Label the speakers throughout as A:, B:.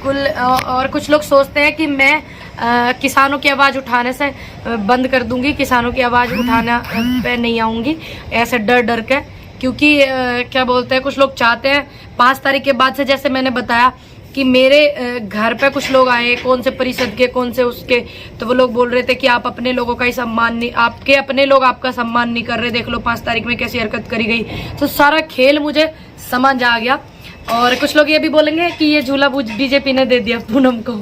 A: बिल्कुल। और कुछ लोग सोचते हैं कि मैं किसानों की आवाज़ उठाने से बंद कर दूंगी, किसानों की आवाज़ उठाना पे नहीं आऊँगी ऐसे डर डर के, क्योंकि क्या बोलते हैं कुछ लोग चाहते हैं 5 तारीख के बाद से, जैसे मैंने बताया कि मेरे घर पे कुछ लोग आए, कौन से परिषद के कौन से उसके, तो वो लोग बोल रहे थे कि आप अपने लोगों का ही सम्मान नहीं, आपके अपने लोग आपका सम्मान नहीं कर रहे, देख लो 5 तारीख में कैसी हरकत करी गई। तो सारा खेल मुझे समझ आ गया। और कुछ लोग ये भी बोलेंगे कि ये झूला बीजेपी ने दे दिया पूनम को,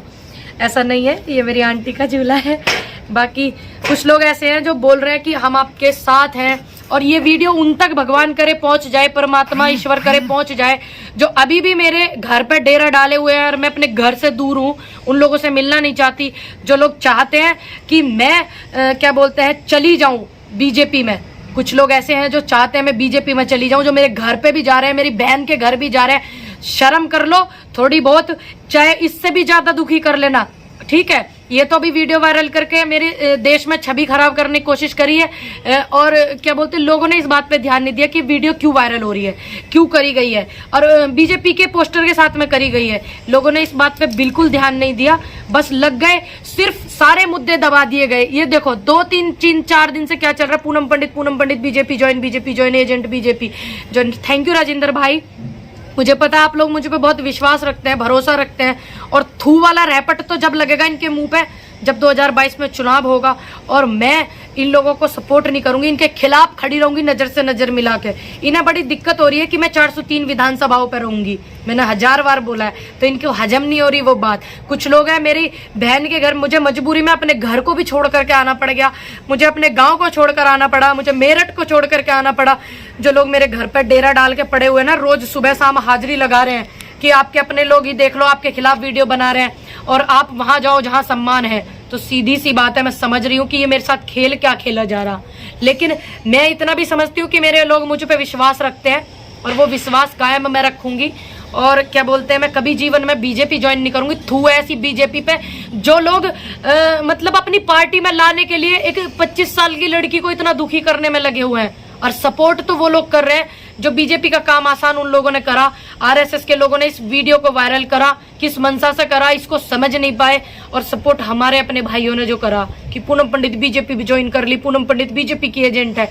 A: ऐसा नहीं है, ये मेरी आंटी का झूला है। बाकी कुछ लोग ऐसे हैं जो बोल रहे हैं कि हम आपके साथ हैं, और ये वीडियो उन तक भगवान करे पहुंच जाए, परमात्मा ईश्वर करे पहुंच जाए, जो अभी भी मेरे घर पर डेरा डाले हुए हैं और मैं अपने घर से दूर हूं, उन लोगों से मिलना नहीं चाहती। जो लोग चाहते हैं कि मैं क्या बोलते हैं चली जाऊं बीजेपी में, कुछ लोग ऐसे हैं जो चाहते हैं मैं बीजेपी में चली जाऊं, जो मेरे घर पे भी जा रहे हैं, मेरी बहन के घर भी जा रहे हैं। शर्म कर लो थोड़ी बहुत, चाहे इससे भी ज्यादा दुखी कर लेना, ठीक है। ये तो अभी वीडियो वायरल करके मेरे देश में छवि खराब करने की कोशिश करी है, और क्या बोलते हैं लोगों ने इस बात पे ध्यान नहीं दिया कि वीडियो क्यों वायरल हो रही है, क्यों करी गई है, और बीजेपी के पोस्टर के साथ में करी गई है। लोगों ने इस बात पे बिल्कुल ध्यान नहीं दिया, बस लग गए, सिर्फ सारे मुद्दे दबा दिए गए। ये देखो 2-3-4 दिन से क्या चल रहा है, Poonam Pandit BJP join, agent BJP join. Thank you Rajendra bhai, मुझे पता है आप लोग मुझे पे बहुत विश्वास रखते हैं, भरोसा रखते हैं। और थू वाला रैपट तो जब लगेगा इनके मुंह पे, जब 2022 में चुनाव होगा, और मैं इन लोगों को सपोर्ट नहीं करूंगी, इनके खिलाफ खड़ी रहूंगी नजर से नजर मिला के। इन्हें बड़ी दिक्कत हो रही है कि मैं 403 विधानसभाओं पर रहूंगी, मैंने 1000 बार बोला है, तो इनको हजम नहीं हो रही वो बात। कुछ लोग हैं मेरी बहन के घर, मुझे मजबूरी में अपने घर को भी छोड़ करके आना पड़ गया, मुझे अपने गाँव को छोड़कर आना पड़ा, मुझे मेरठ को छोड़ करके आना पड़ा। जो लोग मेरे घर पर डेरा डाल के पड़े हुए ना, रोज सुबह शाम हाजिरी लगा रहे हैं कि आपके अपने लोग ही देख लो आपके खिलाफ वीडियो बना रहे हैं, और आप वहां जाओ जहां सम्मान है। तो सीधी सी बात है, मैं समझ रही हूँ कि ये मेरे साथ खेल क्या खेला जा रहा, लेकिन मैं इतना भी समझती हूँ कि मेरे लोग मुझ पे विश्वास रखते हैं, और वो विश्वास कायम मैं रखूंगी। और क्या बोलते हैं मैं कभी जीवन में बीजेपी ज्वाइन नहीं करूंगी। थू ऐसी बीजेपी पे जो लोग मतलब अपनी पार्टी में लाने के लिए एक 25 साल की लड़की को इतना दुखी करने में लगे हुए हैं, और सपोर्ट तो वो लोग कर रहे हैं जो बीजेपी का काम आसान उन लोगों ने करा। आरएसएस के लोगों ने इस वीडियो को वायरल करा, किस मंशा से करा इसको समझ नहीं पाए, और सपोर्ट हमारे अपने भाइयों ने जो करा कि पूनम पंडित बीजेपी भी ज्वाइन कर ली, पूनम पंडित बीजेपी की एजेंट है।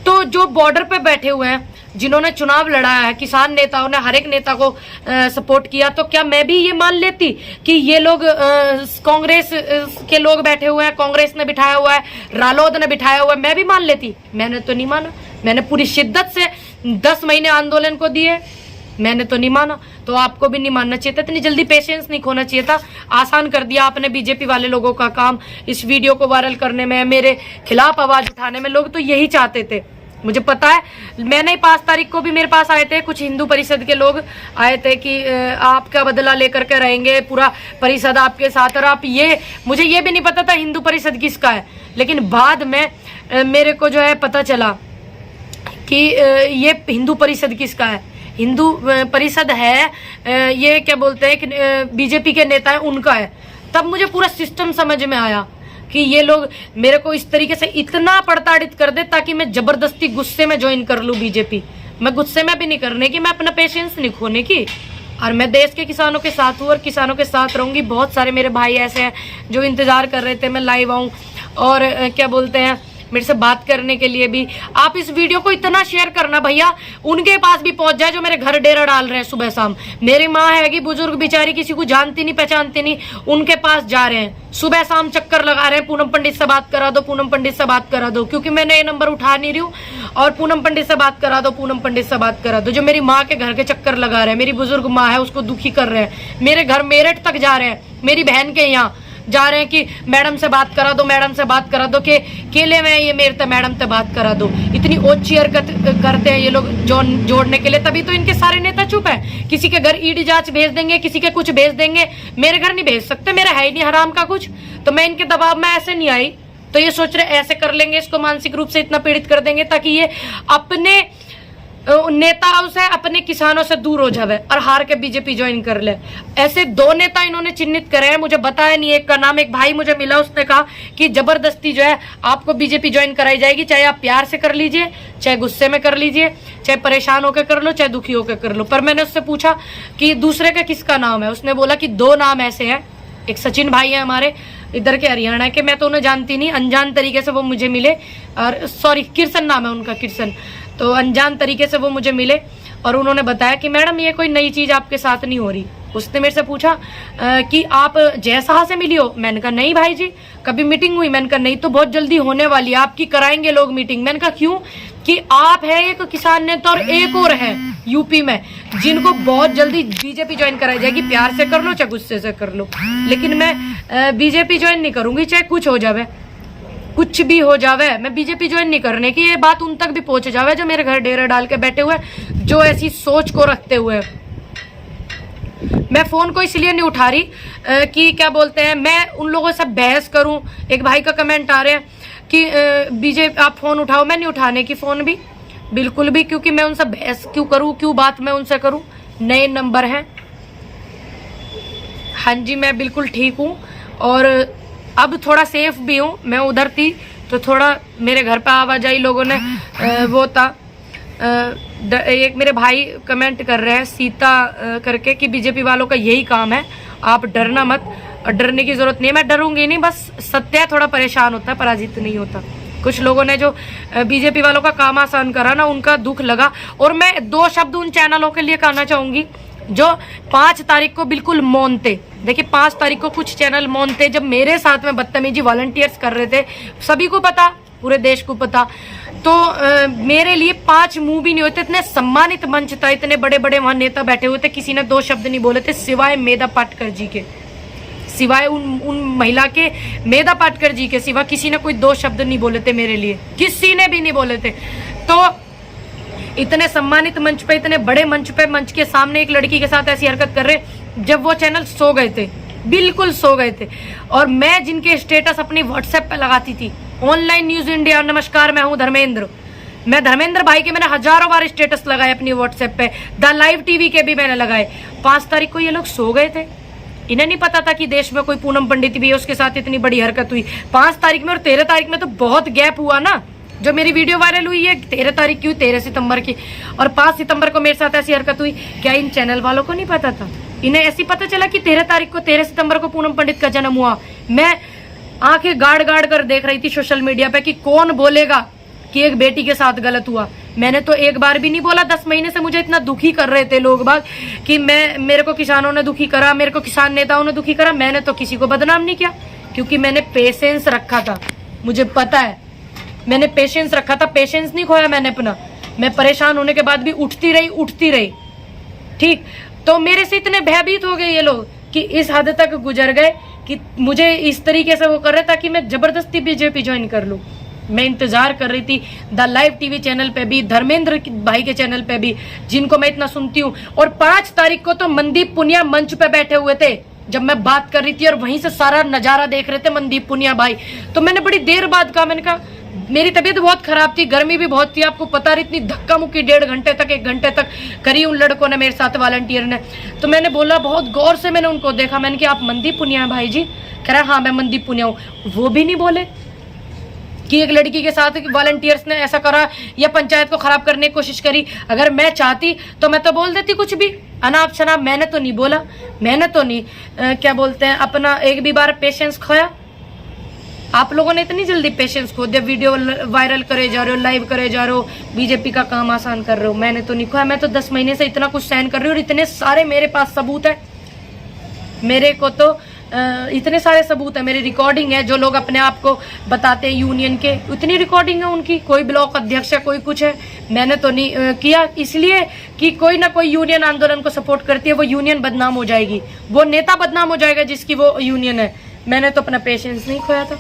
A: तो जो बॉर्डर पे बैठे हुए हैं, जिन्होंने चुनाव लड़ाया है, किसान नेताओं ने हर एक नेता को सपोर्ट किया, तो क्या मैं भी ये मान लेती कि ये लोग कांग्रेस के लोग बैठे हुए हैं, कांग्रेस ने बिठाया हुआ है, रालोद ने बिठाया हुआ है, मैं भी मान लेती? मैंने तो नहीं माना। मैंने पूरी शिद्दत से 10 महीने आंदोलन को दिए, मैंने तो नहीं माना। तो आपको भी नहीं मानना चाहिए था, इतनी जल्दी पेशेंस नहीं खोना चाहिए था। आसान कर दिया आपने बीजेपी वाले लोगों का काम, इस वीडियो को वायरल करने में, मेरे खिलाफ आवाज उठाने में। लोग तो यही चाहते थे, मुझे पता है। मैंने 5 तारीख को भी मेरे पास आए थे कुछ हिंदू परिषद के लोग आए थे कि आपका बदला लेकर के रहेंगे, पूरा परिषद आपके साथ। और आप ये, मुझे ये भी नहीं पता था हिंदू परिषद किसका है, लेकिन बाद में मेरे को जो है पता चला कि ये हिंदू परिषद किसका है। हिंदू परिषद है ये क्या बोलते हैं कि बीजेपी के नेता है उनका है। तब मुझे पूरा सिस्टम समझ में आया कि ये लोग मेरे को इस तरीके से इतना प्रताड़ित कर दे ताकि मैं जबरदस्ती गुस्से में ज्वाइन कर लूं बीजेपी। मैं गुस्से में भी नहीं करने की, मैं अपना पेशेंस नहीं खोने की, और मैं देश के किसानों के साथ हूँ और किसानों के साथ रहूंगी। बहुत सारे मेरे भाई ऐसे हैं जो इंतजार कर रहे थे मैं लाइव आऊं, और क्या बोलते हैं मेरे से बात करने के लिए भी। आप इस वीडियो को इतना शेयर करना भैया, उनके पास भी पहुंच जाए जो मेरे घर डेरा डाल रहे हैं सुबह शाम। मेरी माँ हैगी बुजुर्ग बेचारी, किसी को जानती नहीं पहचानती नहीं, उनके पास जा रहे हैं सुबह शाम, चक्कर लगा रहे हैं पूनम पंडित से बात करा दो, पूनम पंडित से बात करा दो, क्योंकि मैंने ये नंबर उठा नहीं रही हूँ। और पूनम पंडित से बात करा दो, पूनम पंडित से बात करा दो। जो मेरी माँ के घर के चक्कर लगा रहे हैं, मेरी बुजुर्ग माँ है उसको दुखी कर रहे हैं, मेरे घर मेरठ तक जा रहे हैं, मेरी बहन के यहाँ जा रहे हैं कि मैडम से बात करा दो, मैडम से बात करा दो, के केले में ये मेरे तो मैडम से बात करा दो। इतनी ओछी हरकत करते हैं ये लोग जोड़ने के लिए, तभी तो इनके सारे नेता चुप है। किसी के घर ईडी जांच भेज देंगे, किसी के कुछ भेज देंगे, मेरे घर नहीं भेज सकते, मेरा है ही नहीं हराम का कुछ। तो मैं इनके दबाव में ऐसे नहीं आई, तो ये सोच रहे ऐसे कर लेंगे, इसको मानसिक रूप से इतना पीड़ित कर देंगे ताकि ये अपने नेताओं से, अपने किसानों से दूर हो जावे और हार के बीजेपी ज्वाइन कर ले। ऐसे 2 नेता इन्होंने चिन्हित करे हैं, मुझे बताया नहीं एक का नाम। एक भाई मुझे मिला, उसने कहा कि जबरदस्ती जो है आपको बीजेपी ज्वाइन कराई जाएगी, चाहे आप प्यार से कर लीजिए चाहे गुस्से में कर लीजिए, चाहे परेशान होकर कर लो चाहे दुखी होकर कर लो। पर मैंने उससे पूछा कि दूसरे का किसका नाम है, उसने बोला कि 2 नाम ऐसे हैं, एक सचिन भाई है हमारे इधर के हरियाणा के, मैं तो उन्हें जानती नहीं, अनजान तरीके से वो मुझे मिले, और सॉरी किरसन नाम है उनका, किरसन, तो अनजान तरीके से वो मुझे मिले और उन्होंने बताया कि मैडम ये कोई नई चीज़ आपके साथ नहीं हो रही। उसने मेरे से पूछा कि आप जय शाह से मिली हो, मैंने कहा नहीं भाई जी कभी मीटिंग हुई, मैंने कहा नहीं, तो बहुत जल्दी होने वाली है आपकी, कराएंगे लोग मीटिंग। मैंने कहा क्यों, कि आप है एक किसान नेता और एक और है यूपी में जिनको बहुत जल्दी बीजेपी ज्वाइन कराई जाएगी, प्यार से कर लो चाहे गुस्से से कर लो, लेकिन मैं बीजेपी ज्वाइन नहीं करूंगी, चाहे कुछ हो जावे, कुछ भी हो जावे, मैं बीजेपी ज्वाइन नहीं करने की। ये बात उन तक भी पहुंच जावे जो मेरे घर डेरा डाल के बैठे हुए, जो ऐसी सोच को रखते हुए। मैं फोन को इसलिए नहीं उठा रही कि क्या बोलते हैं मैं उन लोगों से बहस करूं। एक भाई का कमेंट आ रहे हैं कि बीजेपी आप फोन उठाओ, मैं नहीं उठाने की फोन भी, बिल्कुल भी, क्योंकि मैं उनसे बहस क्यों करूं, क्यों बात मैं उनसे करूं। नए नंबर हैं, हाँ जी मैं बिल्कुल ठीक हूं और अब थोड़ा सेफ भी हूँ। मैं उधर थी तो थोड़ा मेरे घर पे आवाजाही लोगों ने वो था। एक मेरे भाई कमेंट कर रहे हैं सीता करके कि बीजेपी वालों का यही काम है, आप डरना मत, डरने की जरूरत नहीं है। मैं डरूंगी नहीं, बस सत्य थोड़ा परेशान होता है, पराजित नहीं होता। कुछ लोगों ने जो बीजेपी वालों का काम आसान करा ना, उनका दुख लगा। और मैं 2 शब्द उन चैनलों के लिए कहना चाहूंगी जो 5 तारीख को बिल्कुल मौन थे। देखिए 5 तारीख को कुछ चैनल मौन थे जब मेरे साथ में बदतमीजी वॉलंटियर्स कर रहे थे, सभी को पता, पूरे देश को पता। तो मेरे लिए 5 मुंह भी नहीं होते, इतने सम्मानित मंच था, इतने बड़े बड़े वहां नेता बैठे हुए थे, किसी ने 2 शब्द नहीं बोले थे सिवाय मेधा पाटकर जी के, सिवाय उन महिला के मेधा पाटकर जी के सिवा किसी ने कोई 2 शब्द नहीं बोले थे मेरे लिए, किसी ने भी नहीं बोले थे। तो इतने सम्मानित मंच पे, इतने बड़े मंच पे, मंच के सामने एक लड़की के साथ ऐसी हरकत कर रहे जब वो चैनल सो गए थे, बिल्कुल सो गए थे। और मैं जिनके स्टेटस अपनी व्हाट्सएप पे लगाती थी, ऑनलाइन न्यूज इंडिया, नमस्कार मैं हूं धर्मेंद्र, मैं धर्मेंद्र भाई के मैंने हजारों बार स्टेटस लगाए अपनी व्हाट्सएप पे, द लाइव टीवी के भी मैंने लगाए। 5 तारीख को ये लोग सो गए थे, इन्हें नहीं पता था कि देश में कोई पूनम पंडित भी है, उसके साथ इतनी बड़ी हरकत हुई 5 तारीख में। और 13 तारीख में तो बहुत गैप हुआ ना, जो मेरी वीडियो वायरल हुई है 13 तारीख की हुई, 13 सितंबर की, और 5 सितंबर को मेरे साथ ऐसी हरकत हुई। क्या इन चैनल वालों को नहीं पता था? इन्हें ऐसी पता चला कि 13 तारीख को, 13 सितंबर को पूनम पंडित का जन्म हुआ। मैं आंखें गाड़ गाड़ कर देख रही थी सोशल मीडिया पे कि कौन बोलेगा कि एक बेटी के साथ गलत हुआ। मैंने तो एक बार भी नहीं बोला। 10 महीने से मुझे इतना दुखी कर रहे थे लोग बाग कि मेरे को किसानों ने दुखी करा, मेरे को किसान नेताओं ने दुखी करा। मैंने तो किसी को बदनाम नहीं किया, क्योंकि मैंने पेशेंस रखा था। मुझे पता है मैंने पेशेंस रखा था, पेशेंस नहीं खोया मैंने अपना। मैं परेशान होने के बाद भी उठती रही। ठीक, तो मेरे से इतने भयभीत हो गए ये लोग कि इस हद तक गुजर गए कि मुझे इस तरीके से वो कर रहे ताकि मैं जबरदस्ती बीजेपी ज्वाइन कर लूं। मैं इंतजार कर रही थी द लाइव टीवी चैनल पे भी, धर्मेंद्र भाई के चैनल पे भी, जिनको मैं इतना सुनती हूँ। और 5 तारीख को तो मनदीप पुनिया मंच पे बैठे हुए थे जब मैं बात कर रही थी, और वहीं से सारा नजारा देख रहे थे मनदीप पुनिया भाई। तो मैंने बड़ी देर बाद कहा, मैंने कहा मेरी तबीयत बहुत खराब थी, गर्मी भी बहुत थी, आपको पता रही, इतनी धक्का मुक्की 1.5 घंटे तक 1 घंटे तक करी उन लड़कों ने मेरे साथ, वॉलंटियर ने। तो मैंने बोला, बहुत गौर से मैंने उनको देखा, मैंने कहा आप मनदीप पुनिया भाई जी? कह रहा हाँ मैं मनदीप पुनिया हूँ। वो भी नहीं बोले कि एक लड़की के साथ वॉलंटियर्स ने ऐसा करा या पंचायत को खराब करने की कोशिश करी। अगर मैं चाहती तो मैं तो बोल देती कुछ भी, अनाप शनाप। मैंने तो नहीं बोला, मैंने तो नहीं क्या बोलते हैं अपना एक भी बार पेशेंस खोया। आप लोगों ने इतनी जल्दी पेशेंस खो दिया, वीडियो वायरल करे जा रहे हो, लाइव करे जा रहे हो, बीजेपी का काम आसान कर रहे हो। मैंने तो नहीं खोया, मैं तो 10 महीने से इतना कुछ सहन कर रही हूँ, और इतने सारे मेरे पास सबूत है। मेरे को तो इतने सारे सबूत है, मेरी रिकॉर्डिंग है, जो लोग अपने आप को बताते हैं यूनियन के, उतनी रिकॉर्डिंग है उनकी। कोई ब्लॉक अध्यक्ष है, कोई कुछ है। मैंने तो नहीं किया, इसलिए कि कोई ना कोई यूनियन आंदोलन को सपोर्ट करती है, वो यूनियन बदनाम हो जाएगी, वो नेता बदनाम हो जाएगा जिसकी वो यूनियन है। मैंने तो अपना पेशेंस नहीं खोया था।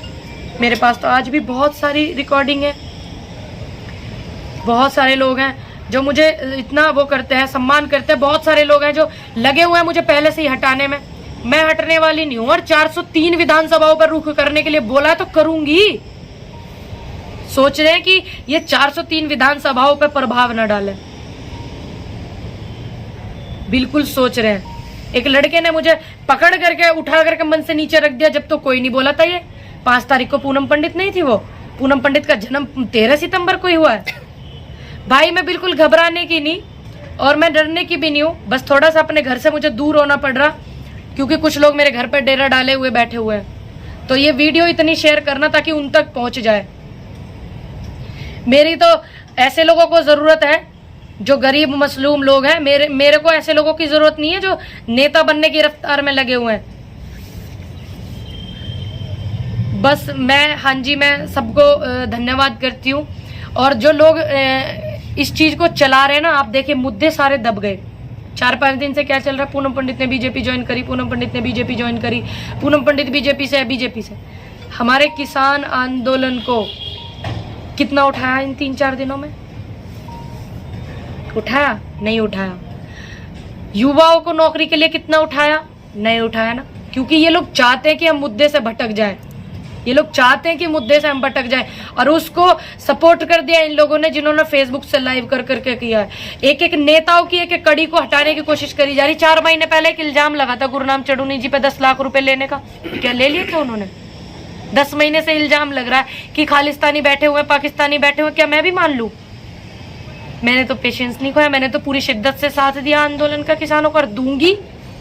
A: मेरे पास तो आज भी बहुत सारी रिकॉर्डिंग है। बहुत सारे लोग हैं जो मुझे इतना वो करते हैं, सम्मान करते हैं। बहुत सारे लोग हैं जो लगे हुए हैं मुझे पहले से ही हटाने में। मैं हटने वाली नहीं हूं, और 403 विधानसभाओं पर रुख करने के लिए बोला है तो करूंगी। सोच रहे हैं कि ये 403 विधानसभाओं पर प्रभाव न डाले, बिल्कुल सोच रहे हैं। एक लड़के ने मुझे पकड़ करके उठा करके मन से नीचे रख दिया, जब तो कोई नहीं बोला था। ये 5 तारीख को पूनम पंडित नहीं थी, वो पूनम पंडित का जन्म 13 सितंबर को ही हुआ है। भाई मैं बिल्कुल घबराने की नहीं और मैं डरने की भी नहीं हूँ, बस थोड़ा सा अपने घर से मुझे दूर होना पड़ रहा क्योंकि कुछ लोग मेरे घर पे डेरा डाले हुए बैठे हुए हैं। तो ये वीडियो इतनी शेयर करना ताकि उन तक पहुंच जाए। मेरी तो ऐसे लोगों को जरूरत है जो गरीब मसलूम लोग हैं। मेरे को ऐसे लोगों की जरूरत नहीं है जो नेता बनने की रफ्तार में लगे हुए हैं। बस मैं, हाँ जी, मैं सबको धन्यवाद करती हूँ। और जो लोग इस चीज को चला रहे हैं ना, आप देखिए मुद्दे सारे दब गए। 4-5 दिन से क्या चल रहा है, पूनम पंडित ने बीजेपी ज्वाइन करी, पूनम पंडित ने बीजेपी ज्वाइन करी, पूनम पंडित बीजेपी से है, बीजेपी से। हमारे किसान आंदोलन को कितना उठाया इन 3-4 दिनों में? उठाया? नहीं उठाया। युवाओं को नौकरी के लिए कितना उठाया? नहीं उठाया ना, क्योंकि ये लोग चाहते हैं कि हम मुद्दे से भटक जाएं। ये लोग चाहते हैं कि मुद्दे से हम भटक जाएं और उसको सपोर्ट कर दिया इन लोगों ने जिन्होंने फेसबुक से लाइव कर करके किया है। एक एक नेताओं की एक एक कड़ी को हटाने की कोशिश करी जा रही। 4 महीने पहले एक इल्जाम लगा था गुरनाम चढ़ूनी जी पे 10 लाख रुपए लेने का, क्या ले लिए थे उन्होंने? 10 महीने से इल्जाम लग रहा है कि खालिस्तानी बैठे हुए, पाकिस्तानी बैठे हुए। क्या मैं भी मान लूं? मैंने तो पेशेंस नहीं खोया, मैंने तो पूरी शिद्दत से साथ दिया आंदोलन का, किसानों का, दूंगी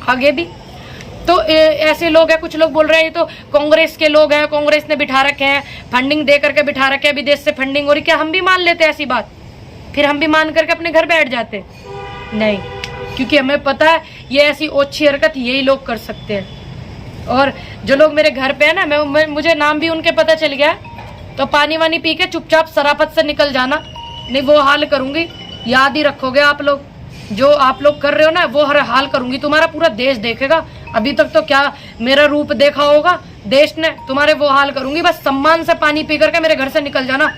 A: आगे भी। तो ऐसे लोग हैं, कुछ लोग बोल रहे हैं ये तो कांग्रेस के लोग हैं, कांग्रेस ने बिठा रखे हैं, फंडिंग दे करके बिठा रखे हैं, विदेश से फंडिंग हो रही। क्या हम भी मान लेते ऐसी बात? फिर हम भी मान करके अपने घर बैठ जाते? नहीं, क्योंकि हमें पता है ये ऐसी ओछी हरकत यही लोग कर सकते हैं। और जो लोग मेरे घर पे है ना, मुझे नाम भी उनके पता चल गया, तो पानी वानी पी के चुपचाप सराफत से निकल जाना, नहीं वो हाल करूंगी। याद ही रखोगे आप लोग, जो आप लोग कर रहे हो ना वो हर हाल करूंगी। तुम्हारा पूरा देश देखेगा। अभी तक तो क्या मेरा रूप देखा होगा देश ने, तुम्हारे वो हाल करूंगी। बस सम्मान से पानी पी करके मेरे घर से निकल जाना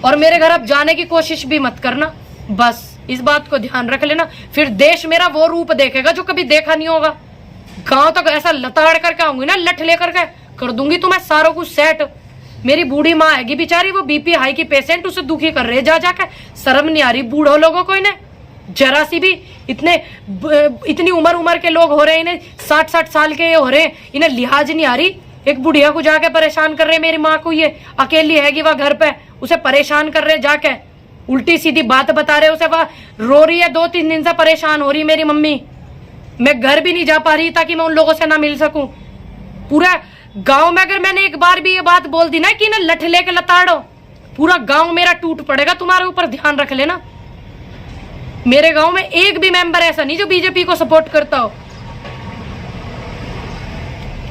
A: और मेरे घर अब जाने की कोशिश भी मत करना। बस इस बात को ध्यान रख लेना, फिर देश मेरा वो रूप देखेगा जो कभी देखा नहीं होगा। गांव तक ऐसा लताड़ करके आऊंगी ना, लठ लेकर के कर दूंगी तुम्हें सारों कुछ सेट। मेरी बूढ़ी माँ आएगी बेचारी, वो बीपी हाई की पेशेंट, उसे दुखी कर रहे जा जाकर। शर्म नहीं आ रही बूढ़ों लोगों को? इन्हें जरा सी भी, इतनी उम्र के लोग हो रहे हैं, इन्हें 60-60 साल के हो रहे हैं, इन्हें लिहाज नहीं आ रही। एक बुढ़िया को जाके परेशान कर रहे, मेरी माँ को, ये अकेली हैगी वह घर पे, उसे परेशान कर रहे जाके, उल्टी सीधी बात बता रहे उसे, वह रो रही है, 2-3 दिन से परेशान हो रही मेरी मम्मी। मैं घर भी नहीं जा पा रही ताकि मैं उन लोगों से ना मिल सकूं। पूरा गांव में अगर मैंने एक बार भी ये बात बोल दी ना कि ना लठ लेके लताड़ो, पूरा गांव मेरा टूट पड़ेगा। तुम्हारे ऊपर ध्यान रख लेना। मेरे गांव में एक भी मेंबर ऐसा नहीं जो बीजेपी को सपोर्ट करता हो।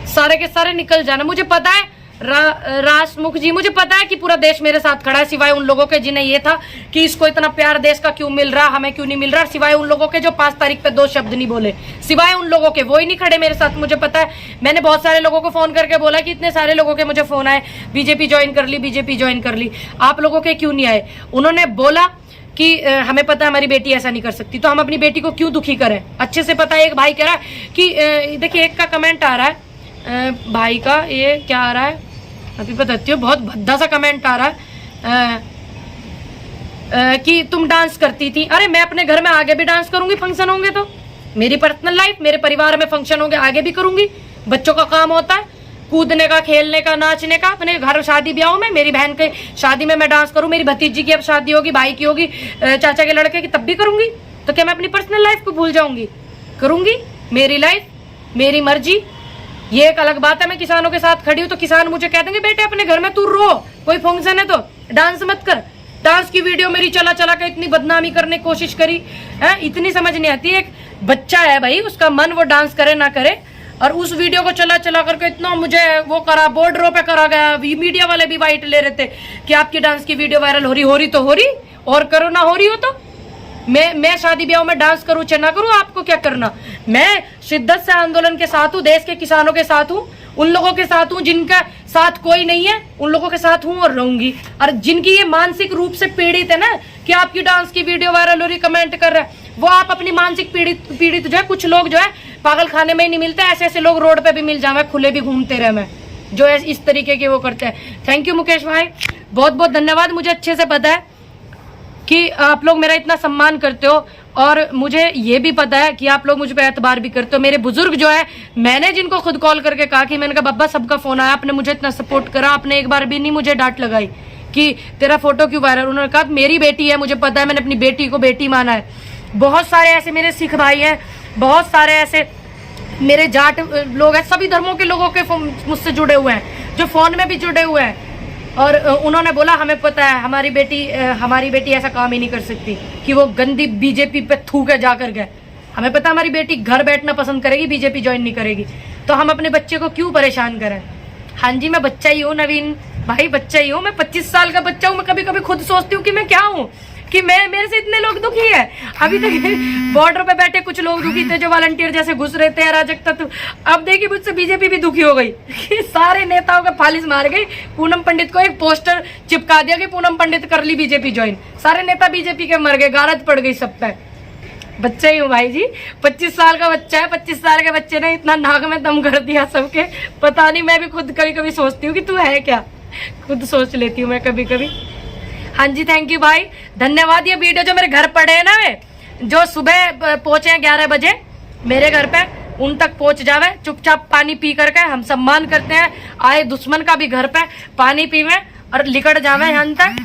A: सारे के सारे निकल जाना। मुझे पता है राजमुख जी, मुझे पता है कि पूरा देश मेरे साथ खड़ा है, सिवाय उन लोगों के जिन्हें ये था कि इसको इतना प्यार देश का क्यों मिल रहा, हमें क्यों नहीं मिल रहा। सिवाय उन लोगों के जो 5 तारीख पे 2 शब्द नहीं बोले, सिवाय उन लोगों के, वो ही नहीं खड़े मेरे साथ। मुझे पता है, मैंने बहुत सारे लोगों को फोन करके बोला कि इतने सारे लोगों के मुझे फोन आए, बीजेपी ज्वाइन कर ली, बीजेपी ज्वाइन कर ली, आप लोगों के क्यों नहीं आए? उन्होंने बोला कि हमें पता है हमारी बेटी ऐसा नहीं कर सकती, तो हम अपनी बेटी को क्यों दुखी करें। अच्छे से पता है। एक भाई कह रहा है कि देखिए, एक का कमेंट आ रहा है भाई का, ये क्या आ रहा है अभी बताती हूँ, बहुत भद्दा सा कमेंट आ रहा है कि तुम डांस करती थी। अरे मैं अपने घर में आगे भी डांस करूंगी, फंक्शन होंगे तो। मेरी पर्सनल लाइफ, मेरे परिवार में फंक्शन होंगे, आगे भी करूंगी। बच्चों का काम होता है कूदने का, खेलने का, नाचने का। अपने घर शादी ब्याह में, मेरी बहन के शादी में मैं डांस करूं, मेरी भतीजी की अब शादी होगी, भाई की होगी, चाचा के लड़के की, तब भी करूंगी। तो क्या मैं अपनी पर्सनल लाइफ को भूल जाऊंगी? करूंगी। मेरी लाइफ, मेरी मर्जी। ये एक अलग बात है, मैं किसानों के साथ खड़ी हूँ तो किसान मुझे कह देंगे बेटे अपने घर में तू रो, कोई फंक्शन है तो डांस मत कर। डांस की वीडियो मेरी चला चला के इतनी बदनामी करने की कोशिश करी है, इतनी समझ नहीं आती। एक बच्चा है भाई, उसका मन वो डांस करे ना करे, और उस वीडियो को चला चला करके इतना मुझे वो करा, बॉर्डरों पे करा गया। मीडिया वाले भी वाइट ले रहे थे कि आपकी डांस की वीडियो वायरल हो रही तो हो रही, और करो ना हो रही हो तो। मैं शादी ब्याह में डांस करूं चाहे ना करूं, आपको क्या करना। मैं शिद्दत से आंदोलन के साथ हूं, देश के किसानों के साथ हूं, उन लोगों के साथ हूं जिनका साथ कोई नहीं है, उन लोगों के साथ हूं और रहूंगी। और जिनकी ये मानसिक रूप से पीड़ित है ना कि आपकी डांस की वीडियो वायरल हो रही, कमेंट कर रहे हैं, वो आप अपनी मानसिक पीड़ित जो है, कुछ लोग जो है पागल खाने में ही नहीं मिलते, ऐसे ऐसे लोग रोड पे भी मिल जाए, खुले भी घूमते रहे मैं, जो इस तरीके के वो करते हैं। थैंक यू मुकेश भाई, बहुत बहुत धन्यवाद। मुझे अच्छे से पता है कि आप लोग मेरा इतना सम्मान करते हो, और मुझे ये भी पता है कि आप लोग मुझ पे एतबार भी करते हो। मेरे बुजुर्ग जो है, मैंने जिनको खुद कॉल करके कहा कि मैंने कहा बाबा सबका फोन आया, आपने मुझे इतना सपोर्ट करा, आपने एक बार भी नहीं मुझे डांट लगाई कि तेरा फोटो क्यों वायरल। उन्होंने कहा मेरी बेटी है, मुझे पता है, मैंने अपनी बेटी को बेटी माना है। बहुत सारे ऐसे मेरे सिख भाई हैं, बहुत सारे ऐसे मेरे जाट लोग हैं, सभी धर्मों के लोगों के मुझसे जुड़े हुए हैं, जो फोन में भी जुड़े हुए हैं। और उन्होंने बोला हमें पता है हमारी बेटी ऐसा काम ही नहीं कर सकती कि वो गंदी बीजेपी पे थूक के जा कर गए। हमें पता हमारी बेटी घर बैठना पसंद करेगी, बीजेपी ज्वाइन नहीं करेगी, तो हम अपने बच्चे को क्यों परेशान करें। हाँ जी, मैं बच्चा ही हूँ नवीन भाई, बच्चा ही हूँ मैं, 25 साल का बच्चा हूँ। मैं कभी कभी खुद सोचती हूँ कि मैं क्या हूँ, कि मेरे से इतने लोग दुखी है। अभी तक बॉर्डर पे बैठे कुछ लोग दुखी थे, जो वॉलंटियर जैसे घुस रहे थे, अराजक तत्व। अब देखिए मुझसे बीजेपी भी दुखी हो गई, सारे नेताओं का फालिस मार गई। पूनम पंडित को एक पोस्टर चिपका दिया कि पूनम पंडित कर ली बीजेपी ज्वाइन, सारे नेता बीजेपी के मर गए, गारद पड़ गई सब पे। बच्चा ही हूँ भाई जी, 25 साल का बच्चा है। 25 साल के बच्चे ने इतना नाक में दम कर दिया सबके, पता नहीं। मैं भी खुद कभी कभी सोचती हूँ कि तू है क्या, खुद सोच लेती हूँ मैं कभी कभी। हाँ जी, थैंक यू भाई, धन्यवाद। ये वीडियो जो मेरे घर पड़े हैं ना, वे जो सुबह पहुंचे हैं 11 बजे मेरे घर पे, उन तक पहुंच जावे, चुपचाप पानी पी करके। हम सम्मान करते हैं आए दुश्मन का भी, घर पे पानी पीवे और लिकड़ जावे यहाँ तक।